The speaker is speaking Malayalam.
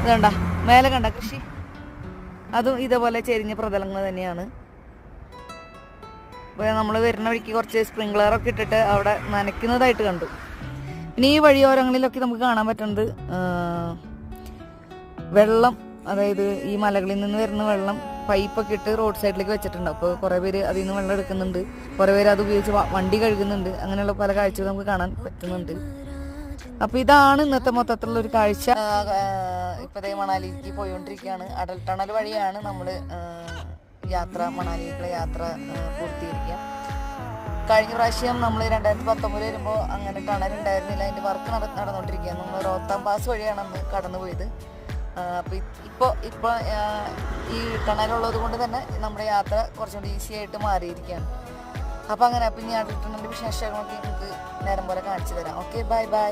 ഇതുണ്ട മേലെ കണ്ട കൃഷി, അതും ഇതേപോലെ ചെരിഞ്ഞ പ്രതലങ്ങൾ തന്നെയാണ്. അപ്പോൾ നമ്മൾ വരുന്ന വഴിക്ക് കുറച്ച് സ്പ്രിംഗ്ലറൊക്കെ ഇട്ടിട്ട് അവിടെ നനയ്ക്കുന്നതായിട്ട് കണ്ടു. പിന്നെ ഈ വഴിയോരങ്ങളിലൊക്കെ നമുക്ക് കാണാൻ പറ്റുന്നത് വെള്ളം, അതായത് ഈ മലകളിൽ നിന്ന് വരുന്ന വെള്ളം പൈപ്പൊക്കെ ഇട്ട് റോഡ് സൈഡിലേക്ക് വെച്ചിട്ടുണ്ട്. അപ്പോൾ കുറേ പേര് അതിൽ നിന്ന് വെള്ളം എടുക്കുന്നുണ്ട്, കുറേ പേര് അത് ഉപയോഗിച്ച് വണ്ടി കഴുകുന്നുണ്ട്. അങ്ങനെയുള്ള പല കാഴ്ചകളും നമുക്ക് കാണാൻ പറ്റുന്നുണ്ട്. അപ്പോൾ ഇതാണ് ഇന്നത്തെ മൊത്തത്തിലുള്ളൊരു കാഴ്ച. ഇപ്പോഴത്തെ മണാലിക്ക് പോയിക്കൊണ്ടിരിക്കുകയാണ്. അടൽ ടണൽ വഴിയാണ് നമ്മൾ യാത്ര, മണാലിയിലേക്കുള്ള യാത്ര പൂർത്തീകരിക്കുക. കഴിഞ്ഞ പ്രാവശ്യം നമ്മൾ 2019 വരുമ്പോൾ അങ്ങനെ ടണൽ ഉണ്ടായിരുന്നില്ല, അതിൻ്റെ വർക്ക് നടന്നുകൊണ്ടിരിക്കുകയാണ്. നമ്മൾ റോത്താം പാസ് വഴിയാണ് അന്ന് കടന്നു പോയത്. അപ്പോൾ ഇപ്പോൾ ഈ ടണലുള്ളത് കൊണ്ട് തന്നെ നമ്മുടെ യാത്ര കുറച്ചുകൂടി ഈസി ആയിട്ട് മാറിയിരിക്കുകയാണ്. അപ്പോൾ അങ്ങനെ ഇനി അടൽ ടണലിൻ്റെ വിശേഷങ്ങളൊക്കെ നമുക്ക് നേരം പോലെ കാണിച്ചു തരാം. Okay, bye bye.